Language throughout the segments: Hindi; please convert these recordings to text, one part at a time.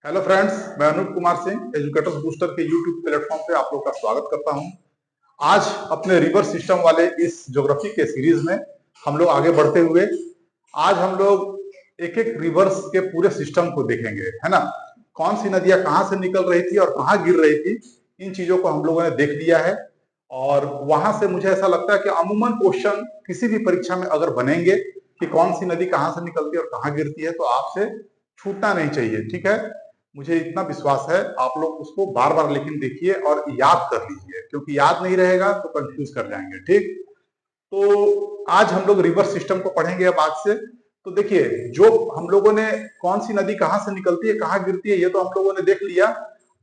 हेलो फ्रेंड्स, मैं अनूप कुमार सिंह एजुकेटर्स बूस्टर के यूट्यूब प्लेटफॉर्म पे आप लोग का स्वागत करता हूं। आज अपने रिवर सिस्टम वाले इस ज्योग्राफी के सीरीज में हम लोग आगे बढ़ते हुए आज हम लोग एक एक रिवर्स के पूरे सिस्टम को देखेंगे, है ना। कौन सी नदियां कहाँ से निकल रही थी और कहाँ गिर रही थी, इन चीजों को हम लोगों ने देख लिया है। और वहां से मुझे ऐसा लगता है कि अमूमन क्वेश्चन किसी भी परीक्षा में अगर बनेंगे कि कौन सी नदी कहाँ से निकलती है और कहाँ गिरती है, तो आपसे छूटना नहीं चाहिए, ठीक है। मुझे इतना विश्वास है, आप लोग उसको बार बार लेकिन देखिए और याद कर लीजिए, क्योंकि याद नहीं रहेगा तो कंफ्यूज कर जाएंगे, ठीक। तो आज हम लोग रिवर सिस्टम को पढ़ेंगे अब आज से। तो देखिए, जो हम लोगों ने कौन सी नदी कहाँ से निकलती है कहाँ गिरती है ये तो हम लोगों ने देख लिया।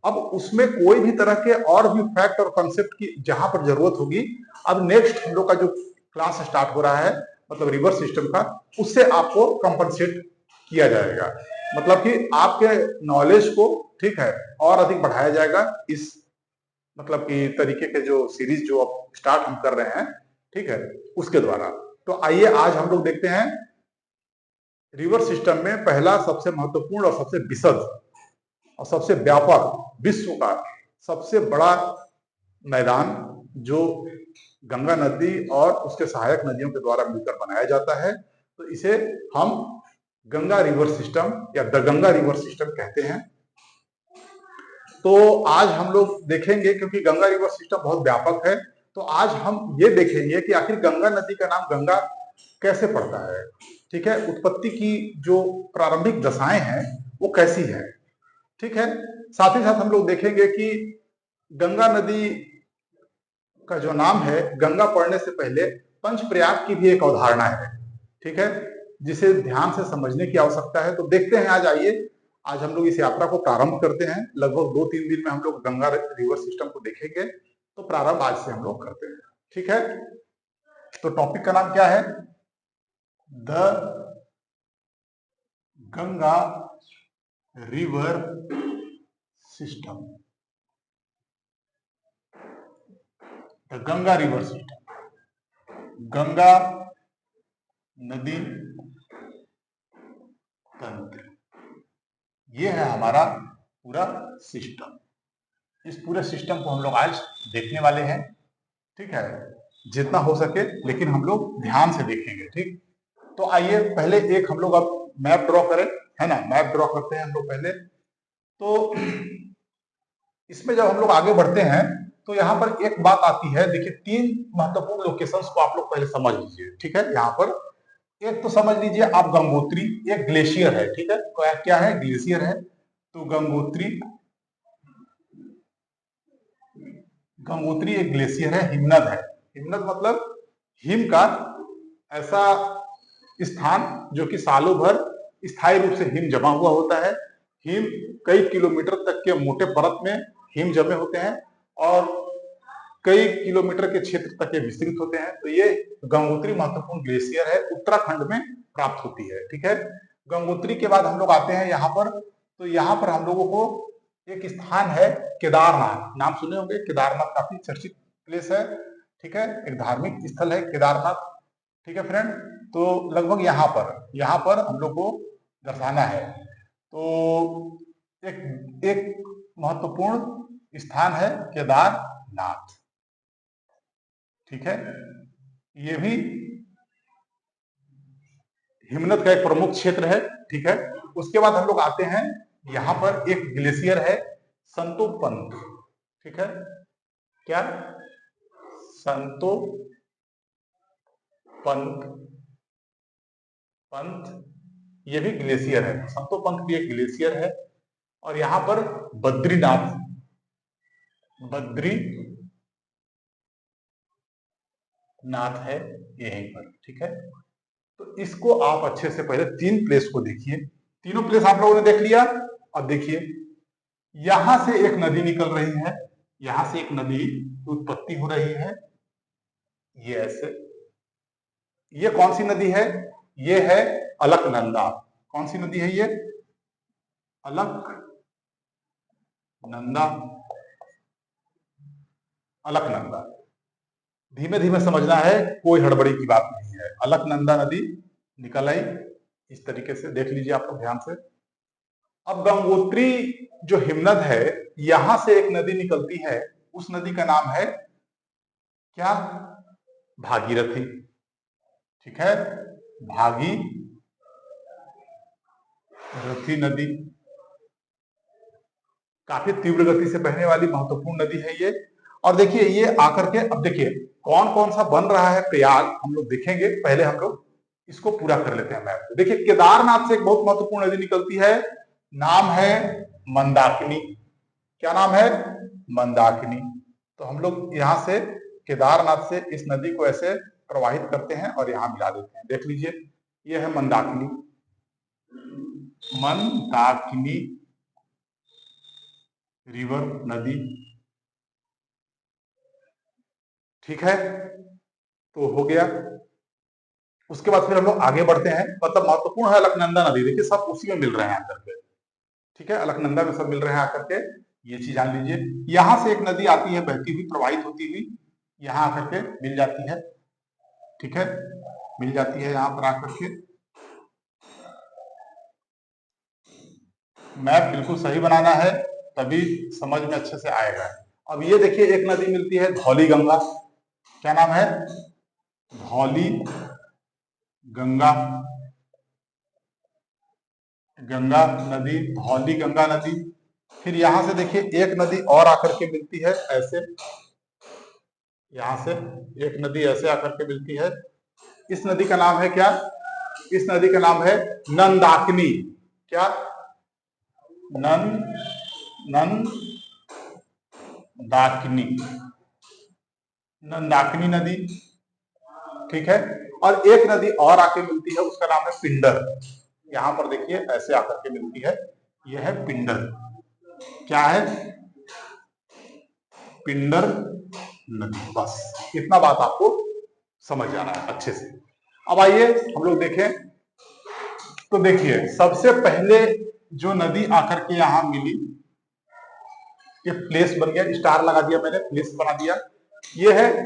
अब उसमें कोई भी तरह के और भी फैक्ट और कॉन्सेप्ट की जहां पर जरूरत होगी, अब नेक्स्ट हम लोग का जो क्लास स्टार्ट हो रहा है, मतलब रिवर सिस्टम का, उससे आपको कंपनसेट किया जाएगा। मतलब कि आपके नॉलेज को, ठीक है, और अधिक बढ़ाया जाएगा इस मतलब कि तरीके के जो सीरीज जो अब स्टार्ट हम कर रहे हैं, ठीक है, उसके द्वारा। तो आइए आज हम लोग देखते हैं रिवर सिस्टम में पहला सबसे महत्वपूर्ण और सबसे विशद और सबसे व्यापक विश्व का सबसे बड़ा मैदान, जो गंगा नदी और उसके सहायक नदियों के द्वारा मिलकर बनाया जाता है, तो इसे हम गंगा रिवर सिस्टम या द गंगा रिवर सिस्टम कहते हैं। तो आज हम लोग देखेंगे, क्योंकि गंगा रिवर सिस्टम बहुत व्यापक है, तो आज हम ये देखेंगे कि आखिर गंगा नदी का नाम गंगा कैसे पड़ता है, ठीक है। उत्पत्ति की जो प्रारंभिक दशाएं हैं वो कैसी है, ठीक है। साथ ही साथ हम लोग देखेंगे कि गंगा नदी का जो नाम है, गंगा पढ़ने से पहले पंचप्रयाग की भी एक अवधारणा है, ठीक है, जिसे ध्यान से समझने की आवश्यकता है। तो देखते हैं, आज आइए आज हम लोग इस यात्रा को प्रारंभ करते हैं। लगभग 2-3 दिन में हम लोग गंगा रिवर सिस्टम को देखेंगे, तो प्रारंभ आज से हम लोग करते हैं, ठीक है। तो टॉपिक का नाम क्या है? The Ganga river system. The Ganga river system, Ganga नदी तंत्र, ये है हमारा पूरा सिस्टम। इस पूरे सिस्टम को हम लोग आज देखने वाले हैं, ठीक है, जितना हो सके, लेकिन हम लोग ध्यान से देखेंगे, ठीक। तो आइए पहले एक हम लोग अब मैप ड्रॉ करें, है ना। मैप ड्रॉ करते हैं हम लोग पहले। तो इसमें जब हम लोग आगे बढ़ते हैं तो यहाँ पर एक बात आती है, देखिए 3 महत्वपूर्ण लोकेशंस को आप लोग पहले समझ लीजिए, ठीक है। यहाँ पर एक तो समझ लीजिए आप गंगोत्री, एक ग्लेशियर है, ठीक है। क्या है? ग्लेशियर है। तो गंगोत्री, गंगोत्री एक ग्लेशियर है। हिमनद है, हिमनद मतलब हिम का ऐसा स्थान जो कि सालों भर स्थायी रूप से हिम जमा हुआ होता है। हिम कई किलोमीटर तक के मोटे परत में हिम जमे होते हैं और कई किलोमीटर के क्षेत्र तक ये विस्तृत होते हैं। तो ये गंगोत्री महत्वपूर्ण ग्लेशियर है, उत्तराखंड में प्राप्त होती है, ठीक है। गंगोत्री के बाद हम लोग आते हैं यहाँ पर। तो यहाँ पर हम लोगों को एक स्थान है केदारनाथ, नाम सुने होंगे। केदारनाथ काफी चर्चित प्लेस है, ठीक है, एक धार्मिक स्थल है केदारनाथ, ठीक है फ्रेंड। तो लगभग यहाँ पर हम लोग को दर्शाना है। तो एक एक महत्वपूर्ण स्थान है केदारनाथ, ठीक है। ये भी हिमनद का एक प्रमुख क्षेत्र है, ठीक है। उसके बाद हम लोग आते हैं, यहाँ पर एक ग्लेशियर है संतोपंत, ठीक है। क्या? संतोपंत ये भी ग्लेशियर है। संतोपंत भी एक ग्लेशियर है। और यहाँ पर बद्रीनाथ, नाथ है यहीं पर, ठीक है। तो इसको आप अच्छे से पहले 3 प्लेस को देखिए। तीनों प्लेस आप लोगों ने देख लिया। अब देखिए, यहां से एक नदी निकल रही है, यहां से एक नदी की उत्पत्ति हो रही है, ये ऐसे। ये कौन सी नदी है? ये है अलकनंदा। कौन सी नदी है ये? अलकनंदा, अलकनंदा। धीमे धीमे समझना है, कोई हड़बड़ी की बात नहीं है। अलकनंदा नदी निकल आई, इस तरीके से देख लीजिए आप लोग ध्यान से। अब गंगोत्री जो हिमनद है, यहां से एक नदी निकलती है, उस नदी का नाम है क्या? भागीरथी। ठीक है, भागीरथी नदी काफी तीव्र गति से बहने वाली महत्वपूर्ण नदी है ये। और देखिए ये आकर के, अब देखिए कौन कौन सा बन रहा है प्रयाग हम लोग देखेंगे, पहले हम लोग इसको पूरा कर लेते हैं मैप को। देखिए केदारनाथ से एक बहुत महत्वपूर्ण नदी निकलती है, नाम है मंदाकिनी। क्या नाम है? मंदाकिनी। तो हम लोग यहां से केदारनाथ से इस नदी को ऐसे प्रवाहित करते हैं और यहां मिला देते हैं। देख लीजिए ये है मंदाकिनी, मंदाकिनी रिवर नदी। ठीक है, तो हो गया। उसके बाद फिर हम लोग आगे बढ़ते हैं, मतलब महत्वपूर्ण है अलकनंदा नदी। देखिए सब उसी में मिल रहे हैं आकर के। ठीक है, अलकनंदा में सब मिल रहे हैं आकर के, ये चीज जान लीजिए। यहां से एक नदी आती है बहती हुई, प्रवाहित होती हुई, यहां आकर के मिल जाती है। ठीक है, मिल जाती है यहां पर आकर के। मैप बिल्कुल सही बनाना है, तभी समझ में अच्छे से आएगा। अब ये देखिए एक नदी मिलती है धौली गंगा। क्या नाम है? धौली गंगा। गंगा नदी, धौली गंगा नदी। फिर यहां से देखिए एक नदी और आकर के मिलती है ऐसे, यहां से एक नदी ऐसे आकर के मिलती है। इस नदी का नाम है क्या? इस नदी का नाम है नंदाकिनी। क्या? नंदाकिनी, नंदाकिनी नदी। ठीक है, और एक नदी और आके मिलती है, उसका नाम है पिंडर। यहां पर देखिए ऐसे आकर के मिलती है, यह है पिंडर। क्या है? पिंडर नदी। बस इतना बात आपको समझ जाना है अच्छे से। अब आइए हम लोग देखें, तो देखिए सबसे पहले जो नदी आकर के यहां मिली, ये प्लेस बन गया, स्टार लगा दिया मैंने, प्लेस बना दिया। ये है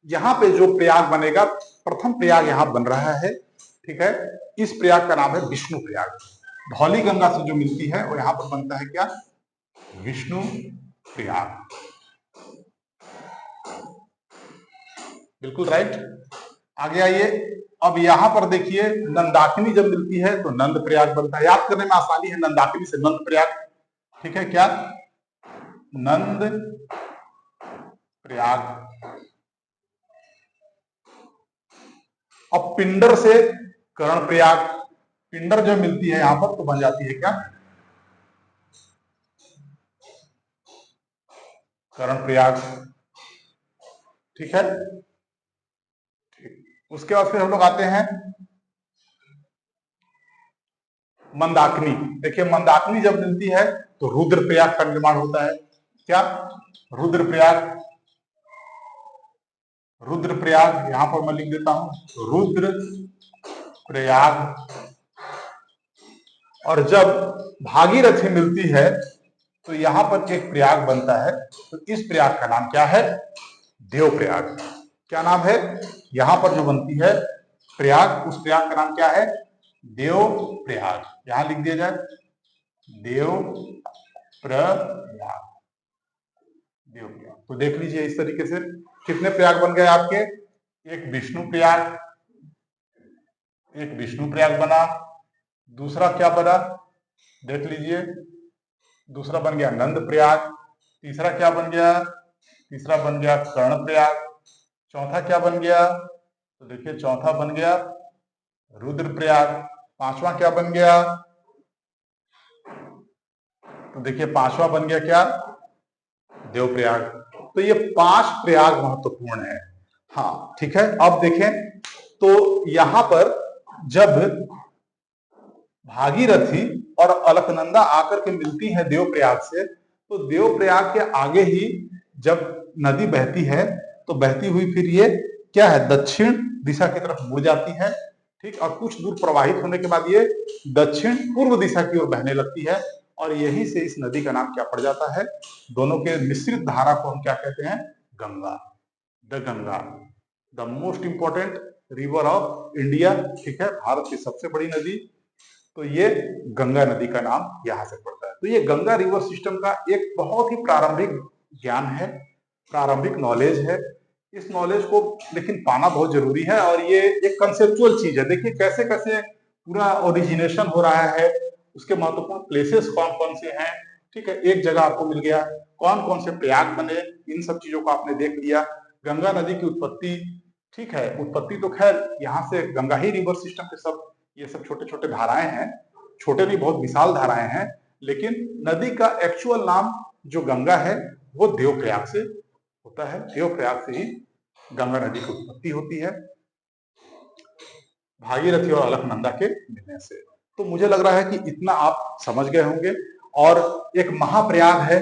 यहां पे जो प्रयाग बनेगा, प्रथम प्रयाग यहां बन रहा है। ठीक है, इस प्रयाग का नाम है विष्णु प्रयाग। धौली गंगा से जो मिलती है वो यहां पर बनता है क्या? विष्णु प्रयाग। बिल्कुल राइट। आगे आइए, अब यहां पर देखिए नंदाकिनी जब मिलती है तो नंद प्रयाग बनता है। याद करने में आसानी है, नंदाकिनी से नंद प्रयाग। ठीक है, क्या? नंद प्रयाग। अब पिंडर से कर्ण प्रयाग। पिंडर जब मिलती है यहां पर तो बन जाती है क्या? कर्ण प्रयाग। ठीक है, उसके बाद फिर हम लोग आते हैं मंदाकिनी। देखिए मंदाकिनी जब मिलती है तो रुद्र प्रयाग का निर्माण होता है। क्या? रुद्र प्रयाग। रुद्र प्रयाग यहां पर मैं लिख देता हूं, रुद्र प्रयाग। और जब भागीरथी मिलती है तो यहां पर एक प्रयाग बनता है, तो इस प्रयाग का नाम क्या है? देव प्रयाग। क्या नाम है? यहां पर जो बनती है प्रयाग, उस प्रयाग का नाम क्या है? देव प्रयाग। यहां लिख दिया जाए देव प्रयाग। देव प्रयाग। तो देख लीजिए इस तरीके से कितने प्रयाग बन गए आपके? एक विष्णु प्रयाग, एक विष्णु प्रयाग बना। दूसरा क्या बना? देख लीजिए, दूसरा बन गया नंद प्रयाग। तीसरा क्या बन गया? तीसरा बन गया कर्ण प्रयाग। चौथा क्या बन गया? तो देखिए चौथा बन गया रुद्र प्रयाग। पांचवा क्या बन गया? तो देखिए पांचवा बन गया क्या? देव प्रयाग। तो ये 5 प्रयाग महत्वपूर्ण है। हाँ ठीक है, अब देखें तो यहां पर जब भागीरथी और अलकनंदा आकर के मिलती है देवप्रयाग से, तो देवप्रयाग के आगे ही जब नदी बहती है तो बहती हुई फिर ये क्या है? दक्षिण दिशा की तरफ मुड़ जाती है। ठीक, और कुछ दूर प्रवाहित होने के बाद ये दक्षिण पूर्व दिशा की ओर बहने लगती है, और यहीं से इस नदी का नाम क्या पड़ जाता है? दोनों के मिश्रित धारा को हम क्या कहते हैं? Ganga. The Ganga, the most important river of India. ठीक है, भारत की सबसे बड़ी नदी। तो ये गंगा नदी का नाम यहाँ से पड़ता है। तो ये गंगा रिवर सिस्टम का एक बहुत ही प्रारंभिक ज्ञान है, प्रारंभिक नॉलेज है। इस नॉलेज को लेकिन पाना बहुत जरूरी है, और ये एक कंसेप्चुअल चीज है। देखिए कैसे कैसे पूरा ओरिजिनेशन हो रहा है, उसके महत्वपूर्ण प्लेसेस कौन कौन से हैं, ठीक है, एक जगह आपको मिल गया, कौन कौन से प्रयाग बने, इन सब चीजों को आपने देख लिया। गंगा नदी की उत्पत्ति, ठीक है, उत्पत्ति तो खैर यहाँ से गंगा ही रिवर सिस्टम के सब, ये सब छोटे छोटे धाराएं हैं, छोटे नहीं बहुत विशाल धाराएं हैं, लेकिन नदी का एक्चुअल नाम जो गंगा है वो देवप्रयाग से होता है। देवप्रयाग से ही गंगा नदी की उत्पत्ति होती है, भागीरथी और अलकनंदा के मिलने से। तो मुझे लग रहा है कि इतना आप समझ गए होंगे। और एक महाप्रयाग है,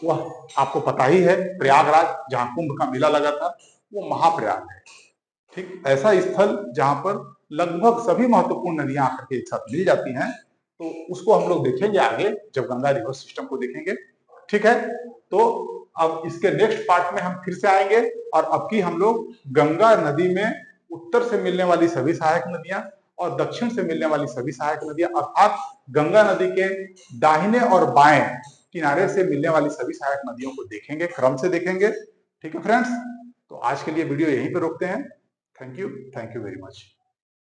वह आपको पता ही है, प्रयागराज जहां कुंभ का मेला लगा था, वो महाप्रयाग है। ठीक, ऐसा स्थल जहां पर लगभग सभी महत्वपूर्ण नदियां आकर के एक साथ मिल जाती हैं। तो उसको हम लोग देखेंगे आगे जब गंगा रिवर सिस्टम को देखेंगे। ठीक है, तो अब इसके नेक्स्ट पार्ट में हम फिर से आएंगे, और अब की हम लोग गंगा नदी में उत्तर से मिलने वाली सभी सहायक नदियां और दक्षिण से मिलने वाली सभी सहायक नदियां, अर्थात गंगा नदी के दाहिने और बाएं किनारे से मिलने वाली सभी सहायक नदियों को देखेंगे, क्रम से देखेंगे। ठीक है फ्रेंड्स, तो आज के लिए वीडियो यहीं पे रोकते हैं। Thank you very much.